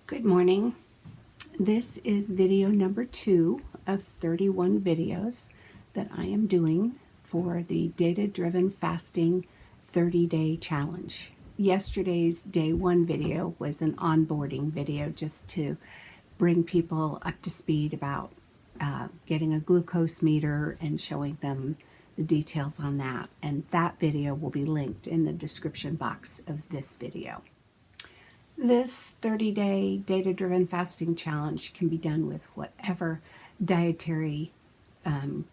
Good morning. This is video number 2 of 31 videos that I am doing for the DataDrivenFasting 30-day challenge. Yesterday's day 1 video was an onboarding video just to bring people up to speed about getting a glucose meter and showing them the details on that. And that video will be linked in the description box of this video. This 30-day data-driven fasting challenge can be done with whatever dietary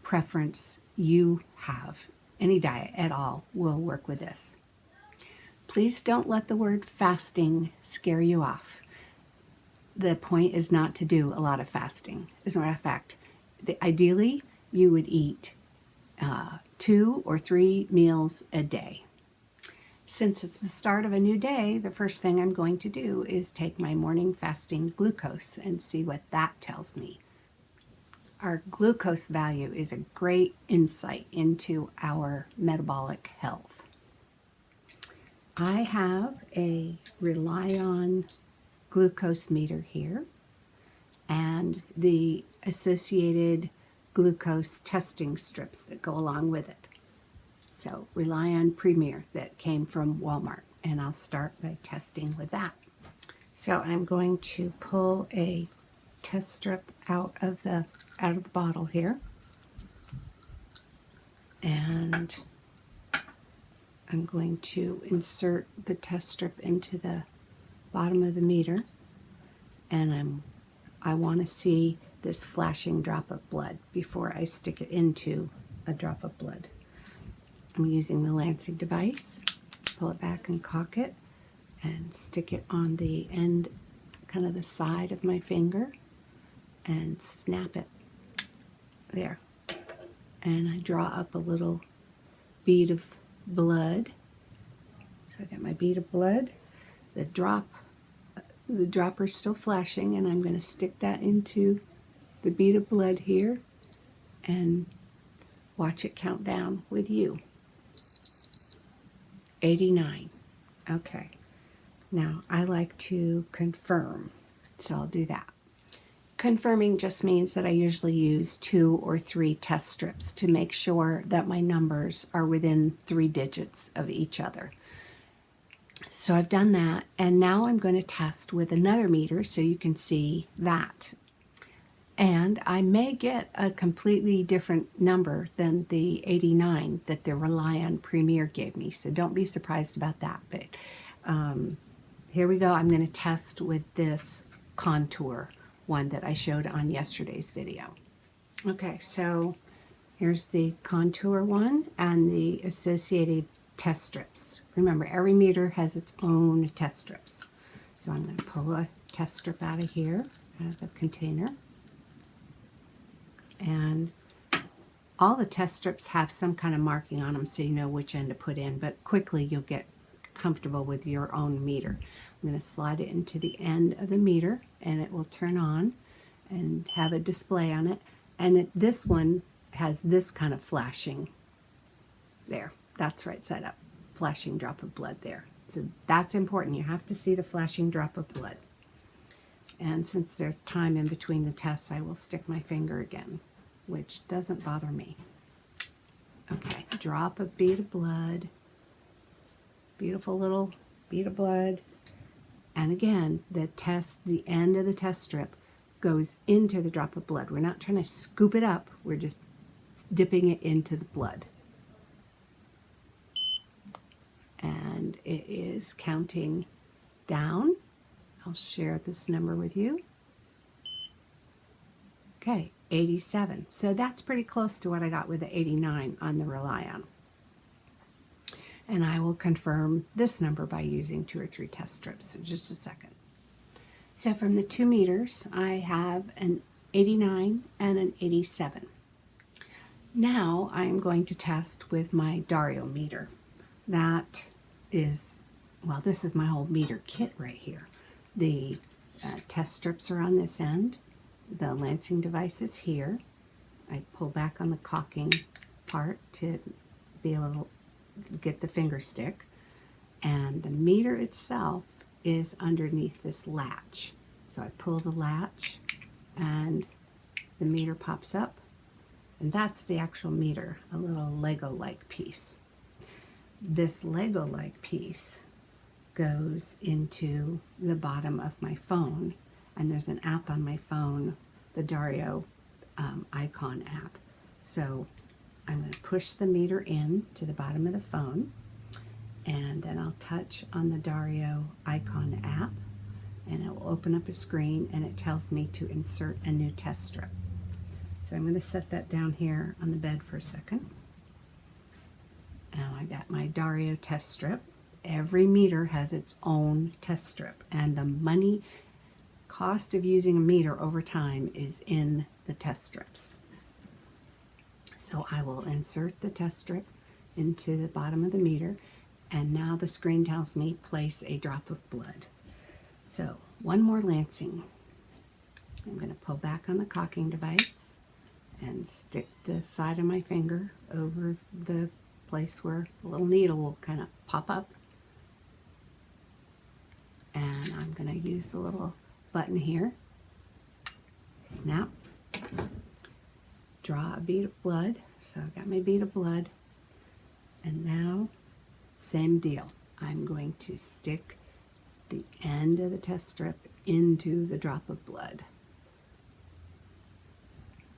preference you have. Any diet at all will work with this. Please don't let the word fasting scare you off. The point is not to do a lot of fasting. As a matter of fact, ideally you would eat 2 or 3 meals a day. Since it's the start of a new day, the first thing I'm going to do is take my morning fasting glucose and see what that tells me. Our glucose value is a great insight into our metabolic health. I have a Rely On glucose meter here and the associated glucose testing strips that go along with it. So Rely On Premier that came from Walmart, and I'll start by testing with that. So I'm going to pull a test strip out of the bottle here, and I'm going to insert the test strip into the bottom of the meter, and I want to see this flashing drop of blood before I stick it into a drop of blood. I'm using the lancing device, pull it back and cock it, and stick it on the end, kind of the side of my finger, and snap it there. And I draw up a little bead of blood. So I got my bead of blood. The dropper's still flashing, and I'm going to stick that into the bead of blood here and watch it count down with you. 89. Okay. Now I like to confirm, so I'll do that. Confirming just means that I usually use 2 or 3 test strips to make sure that my numbers are within 3 digits of each other. So I've done that, and now I'm going to test with another meter so you can see that. And I may get a completely different number than the 89 that the Rely On Premier gave me. So don't be surprised about that. But here we go. I'm going to test with this contour one that I showed on yesterday's video. Okay, so here's the contour one and the associated test strips. Remember, every meter has its own test strips. So I'm going to pull a test strip out of here, out of the container. And all the test strips have some kind of marking on them so you know which end to put in, but quickly you'll get comfortable with your own meter. I'm going to slide it into the end of the meter, and it will turn on and have a display on it. And this one has this kind of flashing there. That's right side up. Flashing drop of blood there. So that's important. You have to see the flashing drop of blood. And since there's time in between the tests, I will stick my finger again, which doesn't bother me. Okay, drop a bead of blood. Beautiful little bead of blood. And again, the end of the test strip goes into the drop of blood. We're not trying to scoop it up. We're just dipping it into the blood. And it is counting down. I'll share this number with you. Okay, 87. So that's pretty close to what I got with the 89 on the Rely On. And I will confirm this number by using 2 or 3 test strips in just a second. So from the 2 meters, I have an 89 and an 87. Now I'm going to test with my Dario meter. That is, well, this is my whole meter kit right here. The test strips are on this end. The lancing device is here. I pull back on the cocking part to be able to get the finger stick. And the meter itself is underneath this latch. So I pull the latch and the meter pops up, and that's the actual meter, a little Lego-like piece. This Lego-like piece goes into the bottom of my phone, and there's an app on my phone, the Dario icon app. So I'm going to push the meter in to the bottom of the phone, and then I'll touch on the Dario icon app, and it will open up a screen, and it tells me to insert a new test strip. So I'm going to set that down here on the bed for a second. And I got my Dario test strip. Every meter has its own test strip, and the cost of using a meter over time is in the test strips. So I will insert the test strip into the bottom of the meter, and now the screen tells me place a drop of blood. So one more lancing. I'm going to pull back on the cocking device and stick the side of my finger over the place where a little needle will kind of pop up. And I'm going to use the little button here. Snap. Draw a bead of blood. So I've got my bead of blood. And now, same deal. I'm going to stick the end of the test strip into the drop of blood.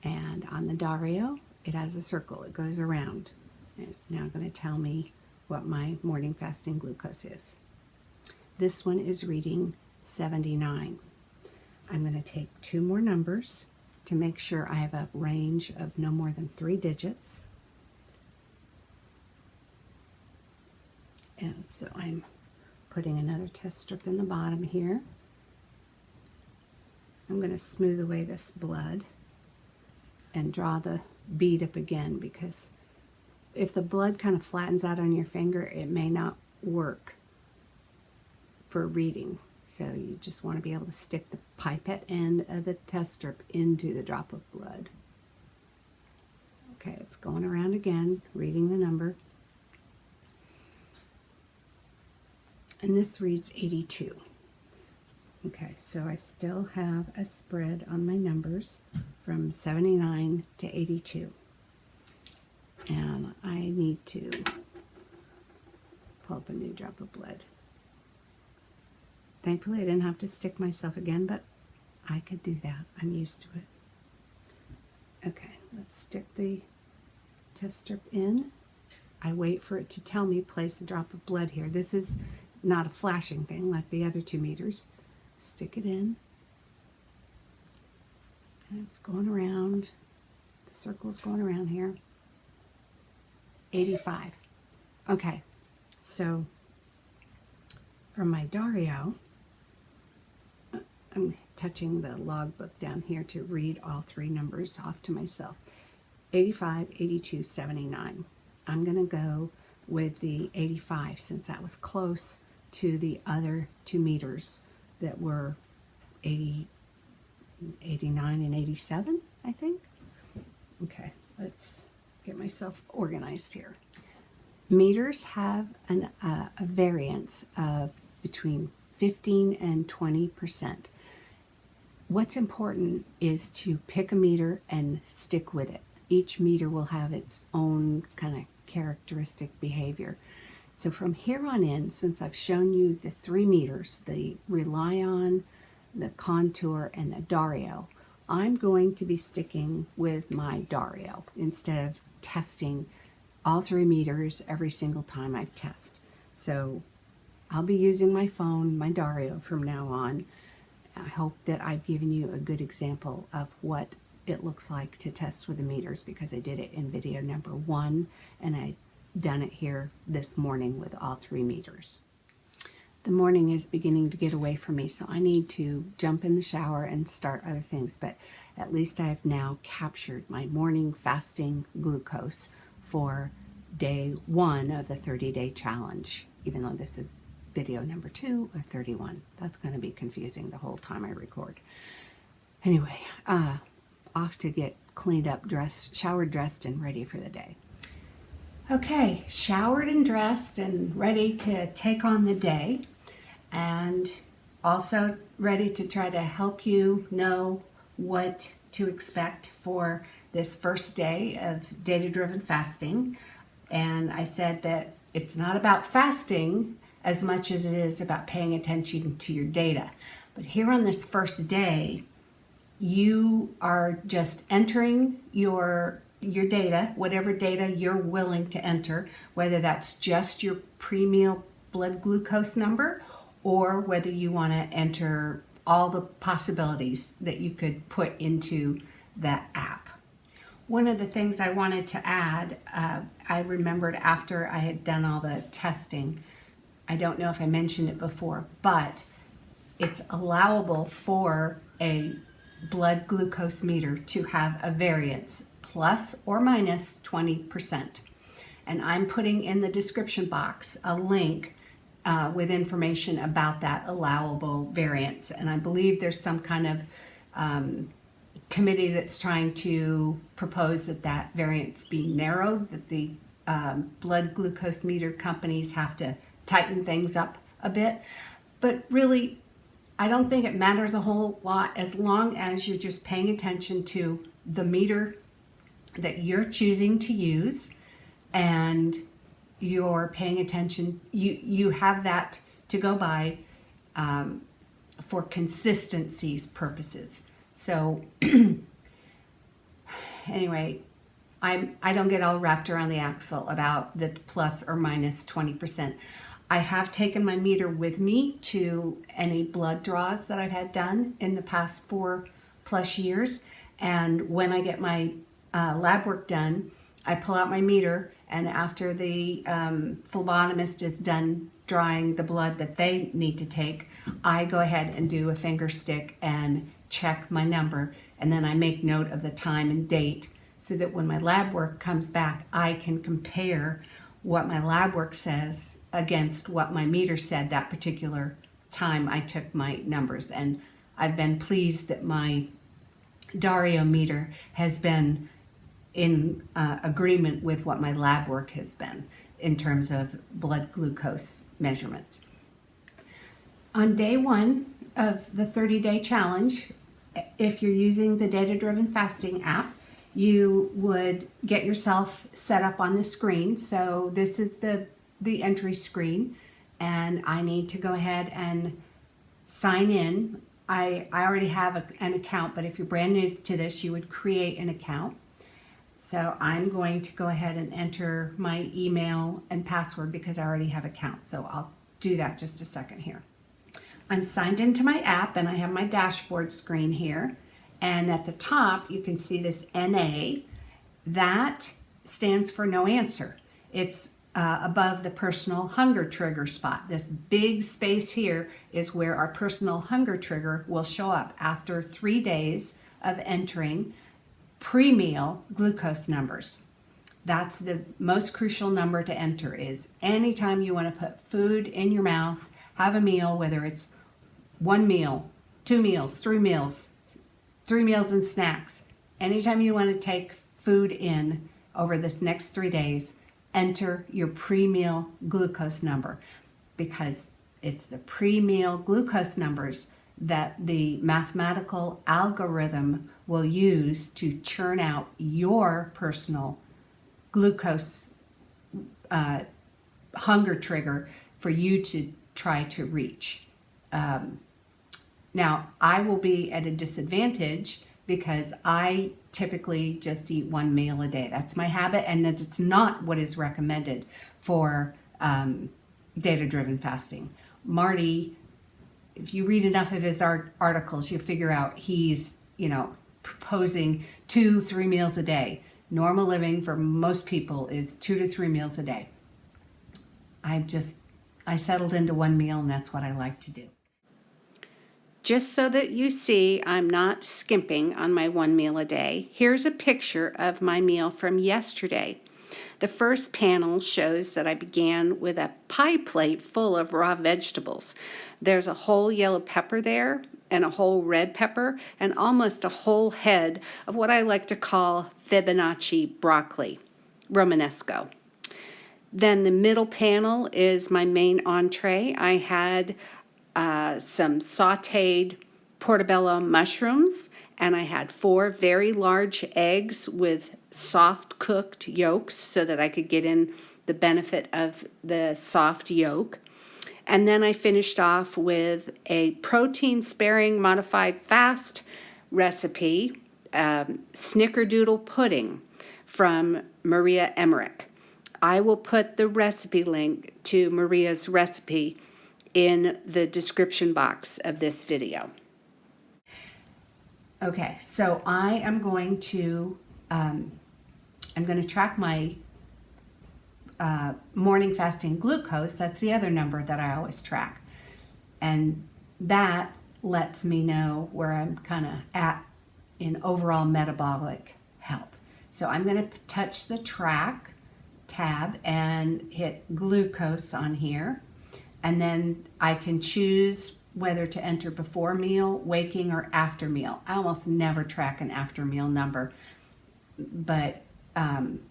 And on the Dario, it has a circle. It goes around. And it's now going to tell me what my morning fasting glucose is. This one is reading 79. I'm going to take 2 more numbers to make sure I have a range of no more than 3 digits. And so I'm putting another test strip in the bottom here. I'm going to smooth away this blood and draw the bead up again, because if the blood kind of flattens out on your finger, it may not work for reading. So you just want to be able to stick the pipette end of the test strip into the drop of blood. Okay, it's going around again, reading the number. And this reads 82. Okay, so I still have a spread on my numbers from 79 to 82. And I need to pull up a new drop of blood. Thankfully, I didn't have to stick myself again, but I could do that. I'm used to it. Okay, let's stick the test strip in. I wait for it to tell me place a drop of blood here. This is not a flashing thing like the other 2 meters. Stick it in. And it's going around. The circle's going around here. 85. Okay, so from my Dario, I'm touching the logbook down here to read all 3 numbers off to myself. 85, 82, 79. I'm going to go with the 85 since that was close to the other 2 meters that were 80, 89 and 87, I think. Okay, let's get myself organized here. Meters have a variance of between 15 and 20%. What's important is to pick a meter and stick with it. Each meter will have its own kind of characteristic behavior. So from here on in, since I've shown you the 3 meters, the Rely On, the Contour, and the Dario, I'm going to be sticking with my Dario instead of testing all 3 meters every single time I test. So I'll be using my phone, my Dario, from now on. I hope that I've given you a good example of what it looks like to test with the meters, because I did it in video number 1, and I've done it here this morning with all 3 meters. The morning is beginning to get away from me, so I need to jump in the shower and start other things, but at least I've now captured my morning fasting glucose for day 1 of the 30-day challenge, even though this is video number 2 of 31. That's going to be confusing the whole time I record. Anyway, off to get cleaned up, dressed, showered, dressed, and ready for the day. Okay, showered and dressed and ready to take on the day. And also ready to try to help you know what to expect for this first day of data-driven fasting. And I said that it's not about fasting as much as it is about paying attention to your data. But here on this first day, you are just entering your data, whatever data you're willing to enter, whether that's just your pre-meal blood glucose number or whether you want to enter all the possibilities that you could put into that app. One of the things I wanted to add, I remembered after I had done all the testing, I don't know if I mentioned it before, but it's allowable for a blood glucose meter to have a variance plus or minus 20%. And I'm putting in the description box a link with information about that allowable variance. And I believe there's some kind of committee that's trying to propose that variance be narrowed, that the blood glucose meter companies have to tighten things up a bit. But really, I don't think it matters a whole lot as long as you're just paying attention to the meter that you're choosing to use and you're paying attention. You have that to go by for consistency's purposes. So anyway, I don't get all wrapped around the axle about the plus or minus 20%. I have taken my meter with me to any blood draws that I've had done in the past 4+ years. And when I get my lab work done, I pull out my meter, and after the phlebotomist is done drawing the blood that they need to take, I go ahead and do a finger stick and check my number, and then I make note of the time and date so that when my lab work comes back, I can compare what my lab work says against what my meter said that particular time I took my numbers. And I've been pleased that my Dario meter has been in agreement with what my lab work has been in terms of blood glucose measurements. On day 1 of the 30-day challenge, if you're using the Data-Driven Fasting app, you would get yourself set up on the screen. So this is the entry screen, and I need to go ahead and sign in. I already have an account, but if you're brand new to this, you would create an account. So I'm going to go ahead and enter my email and password because I already have an account. So I'll do that just a second here. I'm signed into my app and I have my dashboard screen here. And at the top, you can see this NA. That stands for no answer. It's above the personal hunger trigger spot. This big space here is where our personal hunger trigger will show up after 3 days of entering pre-meal glucose numbers. That's the most crucial number to enter. Is anytime you want to put food in your mouth, have a meal, whether it's 1 meal, 2 meals, 3 meals, 3 meals and snacks. Anytime you want to take food in over this next 3 days, enter your pre-meal glucose number, because it's the pre-meal glucose numbers that the mathematical algorithm will use to churn out your personal glucose hunger trigger for you to try to reach. Now, I will be at a disadvantage because I typically just eat 1 meal a day. That's my habit, and that it's not what is recommended for data-driven fasting. Marty, if you read enough of his articles, you figure out he's, proposing 2-3 meals a day. Normal living for most people is 2 to 3 meals a day. I settled into 1 meal, and that's what I like to do. Just so that you see I'm not skimping on my 1 meal a day, here's a picture of my meal from yesterday. The first panel shows that I began with a pie plate full of raw vegetables. There's a whole yellow pepper there, and a whole red pepper, and almost a whole head of what I like to call Fibonacci broccoli, Romanesco. Then the middle panel is my main entree. I had some sauteed portobello mushrooms, and I had 4 very large eggs with soft cooked yolks so that I could get in the benefit of the soft yolk. And then I finished off with a protein-sparing modified fast recipe, snickerdoodle pudding from Maria Emmerich. I will put the recipe link to Maria's recipe in the description box of this video. Okay, so I am going to track my morning fasting glucose. That's the other number that I always track, and that lets me know where I'm kind of at in overall metabolic health. So I'm going to touch the track tab and hit glucose on here, and then I can choose whether to enter before meal, waking, or after meal. I almost never track an after meal number, but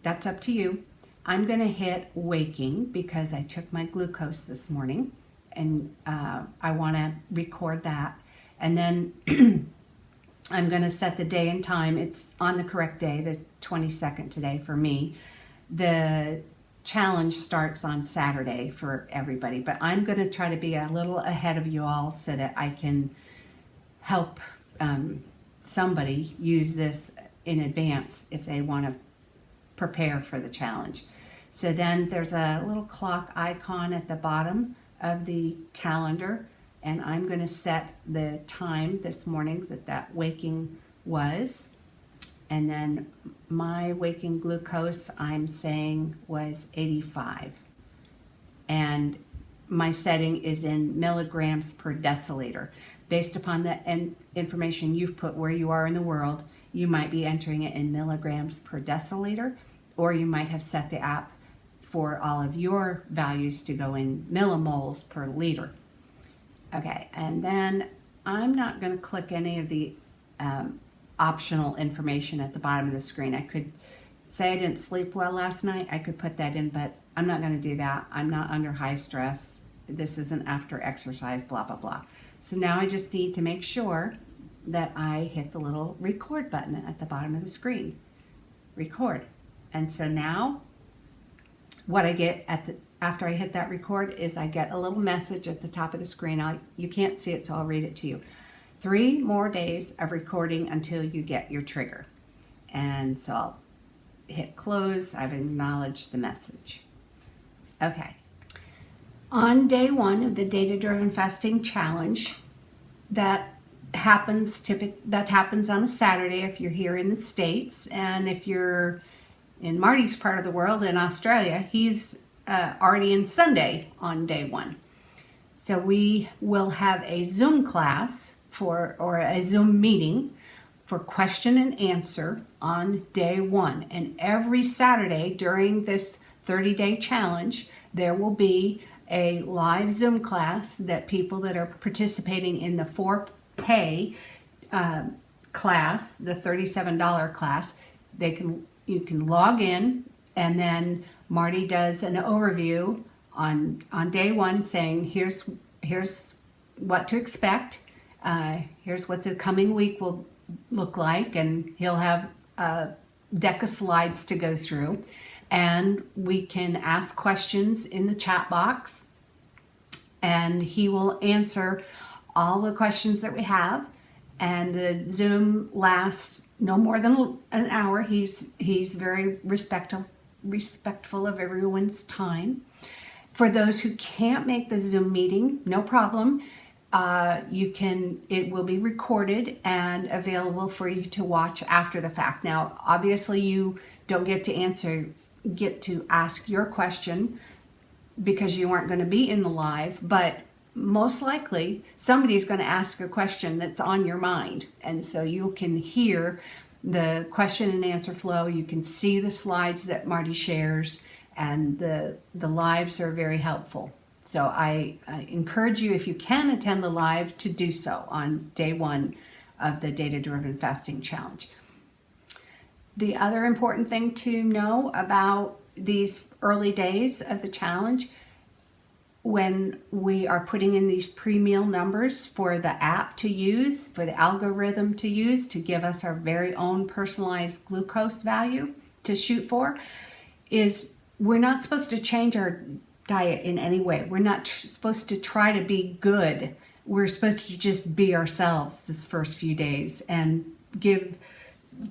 that's up to you. I'm going to hit waking because I took my glucose this morning, and I want to record that. And then I'm going to set the day and time. It's on the correct day, the 22nd today for me. The challenge starts on Saturday for everybody, but I'm going to try to be a little ahead of you all so that I can help somebody use this in advance if they want to prepare for the challenge. So then there's a little clock icon at the bottom of the calendar, and I'm going to set the time this morning that waking was. And then my waking glucose, I'm saying, was 85. And my setting is in milligrams per deciliter. Based upon the information you've put where you are in the world, you might be entering it in milligrams per deciliter, or you might have set the app for all of your values to go in millimoles per liter. Okay, and then I'm not going to click any of the optional information at the bottom of the screen. I could say I didn't sleep well last night. I could put that in, but I'm not going to do that. I'm not under high stress. This isn't after exercise, blah, blah, blah. So now I just need to make sure that I hit the little record button at the bottom of the screen. Record. And so now what I get after I hit that record is I get a little message at the top of the screen. You can't see it, so I'll read it to you. 3 more days of recording until you get your trigger. And so I'll hit close. I've acknowledged the message. Okay. On day 1 of the Data-Driven Fasting Challenge, that happens on a Saturday if you're here in the States, and if you're in Marty's part of the world in Australia, he's already in Sunday on day 1. So we will have a Zoom class or a Zoom meeting for question and answer on day 1. And every Saturday during this 30-day challenge, there will be a live Zoom class that people that are participating in the for-pay class, the $37 class, you can log in, and then Marty does an overview on day 1 saying here's what to expect. Here's what the coming week will look like, and he'll have a deck of slides to go through, and we can ask questions in the chat box, and he will answer all the questions that we have. And the Zoom lasts no more than an hour. He's very respectful of everyone's time. For those who can't make the Zoom meeting, no problem. It will be recorded and available for you to watch after the fact. Now, obviously you don't get to ask your question because you aren't going to be in the live, but most likely somebody's going to ask a question that's on your mind. And so you can hear the question and answer flow. You can see the slides that Marty shares, and the lives are very helpful. So I encourage you, if you can attend the live, to do so on day 1 of the Data-Driven Fasting Challenge. The other important thing to know about these early days of the challenge, when we are putting in these pre-meal numbers for the app to use, for the algorithm to use to give us our very own personalized glucose value to shoot for, is we're not supposed to change our diet in any way. We're not supposed to try to be good. We're supposed to just be ourselves this first few days and give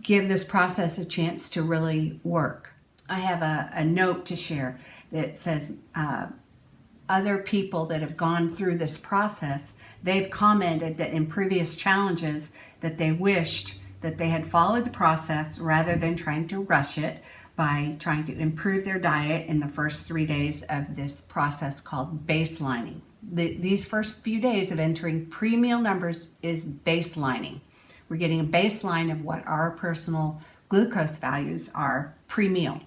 this process a chance to really work. I have a note to share that says other people that have gone through this process, they've commented that in previous challenges that they wished that they had followed the process rather than trying to rush it by trying to improve their diet in the first 3 days of this process called baselining. These first few days of entering pre-meal numbers is baselining. We're getting a baseline of what our personal glucose values are pre-meal.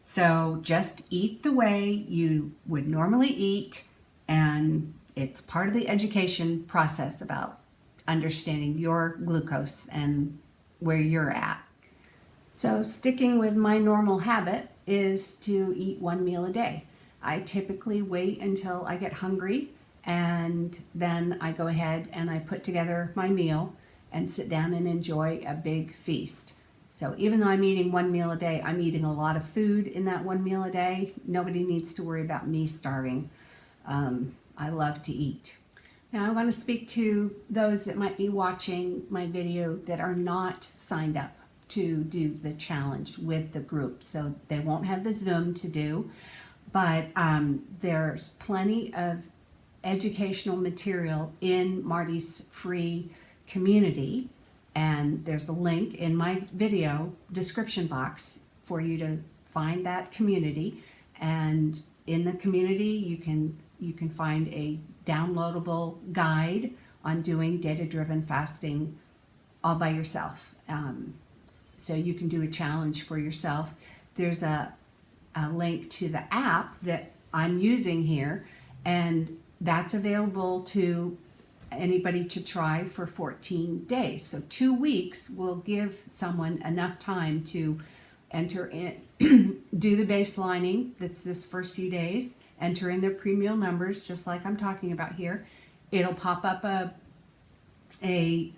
So just eat the way you would normally eat, and it's part of the education process about understanding your glucose and where you're at. So sticking with my normal habit is to eat 1 meal a day. I typically wait until I get hungry, and then I go ahead and I put together my meal and sit down and enjoy a big feast. So even though I'm eating 1 meal a day, I'm eating a lot of food in that 1 meal a day. Nobody needs to worry about me starving. I love to eat. Now I want to speak to those that might be watching my video that are not signed up to do the challenge with the group. So they won't have the Zoom to do, but there's plenty of educational material in Marty's free community. And there's a link in my video description box for you to find that community. And in the community, you can find a downloadable guide on doing data-driven fasting all by yourself. So you can do a challenge for yourself. There's a link to the app that I'm using here, and that's available to anybody to try for 14 days. So 2 weeks will give someone enough time to enter in, do the baselining, that's this first few days, enter in their pre-meal numbers, just like I'm talking about here. It'll pop up a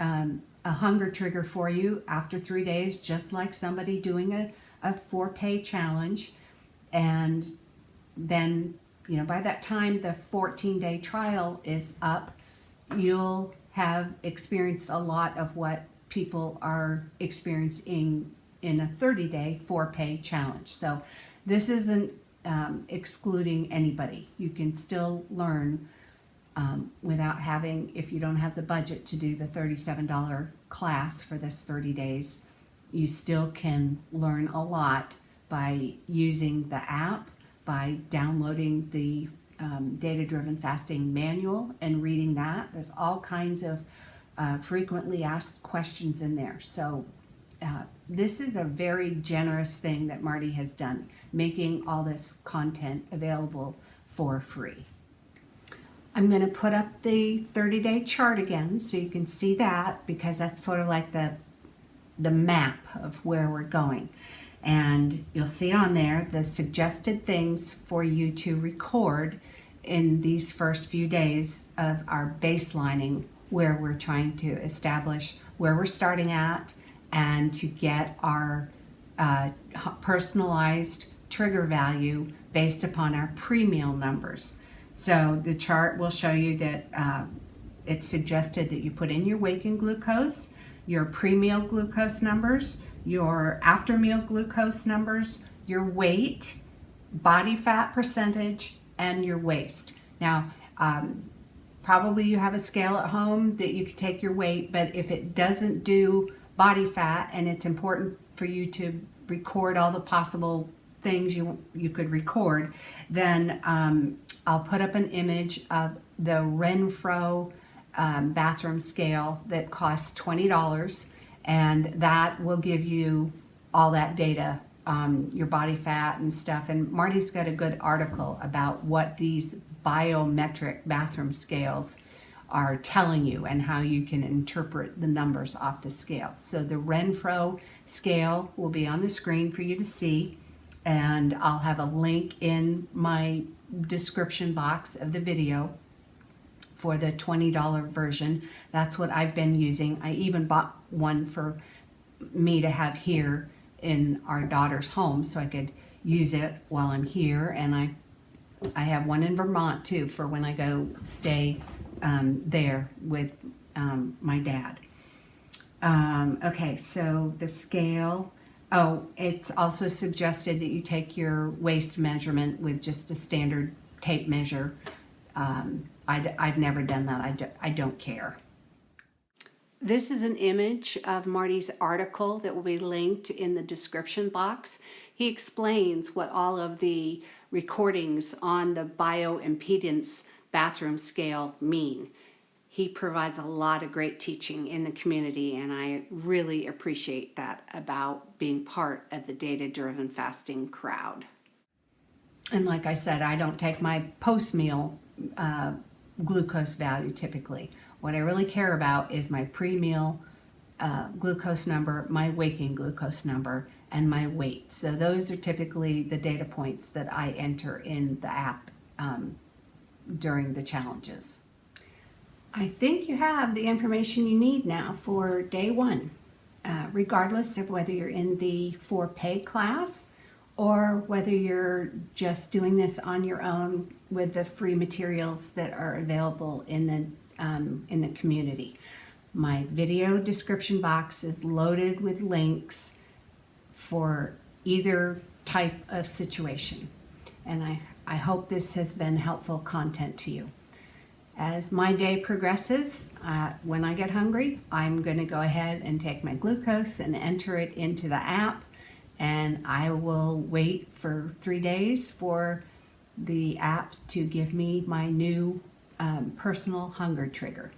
hunger trigger for you after 3 days, just like somebody doing a 4-pay challenge. And then, by that time the 14-day trial is up, you'll have experienced a lot of what people are experiencing in a 30-day 4-pay challenge. So this isn't excluding anybody. You can still learn without having, if you don't have the budget to do the $37 class for this 30 days, you still can learn a lot by using the app, by downloading the Data-Driven Fasting Manual and reading that. There's all kinds of frequently asked questions in there. So this is a very generous thing that Marty has done, making all this content available for free. I'm going to put up the 30-day chart again so you can see that, because that's sort of like the map of where we're going. And you'll see on there the suggested things for you to record in these first few days of our baselining, where we're trying to establish where we're starting at and to get our personalized trigger value based upon our pre-meal numbers. So the chart will show you that it's suggested that you put in your waking glucose, your pre-meal glucose numbers, your after-meal glucose numbers, your weight, body fat percentage, and your waist. Now, probably you have a scale at home that you could take your weight, but if it doesn't do body fat and it's important for you to record all the possible things you could record, then I'll put up an image of the Renfro bathroom scale that costs $20, and that will give you all that data, your body fat and stuff. And Marty's got a good article about what these biometric bathroom scales are telling you and how you can interpret the numbers off the scale. So the Renfro scale will be on the screen for you to see, and I'll have a link in my description box of the video for the $20 version. That's what I've been using. I even bought one for me to have here in our daughter's home so I could use it while I'm here, and I have one in Vermont too for when I go stay there with my dad. Okay, so the scale. Oh, it's also suggested that you take your waist measurement with just a standard tape measure. I've never done that. I don't care. This is an image of Marty's article that will be linked in the description box. He explains what all of the recordings on the bioimpedance bathroom scale mean. He provides a lot of great teaching in the community, and I really appreciate that about being part of the data-driven fasting crowd. And like I said, I don't take my post-meal glucose value typically. What I really care about is my pre-meal glucose number, my waking glucose number, and my weight. So those are typically the data points that I enter in the app during the challenges. I think you have the information you need now for day one, regardless of whether you're in the for pay class or whether you're just doing this on your own with the free materials that are available in the community. My video description box is loaded with links for either type of situation, and I hope this has been helpful content to you. As my day progresses, when I get hungry, I'm going to go ahead and take my glucose and enter it into the app, and I will wait for 3 days for the app to give me my new personal hunger trigger.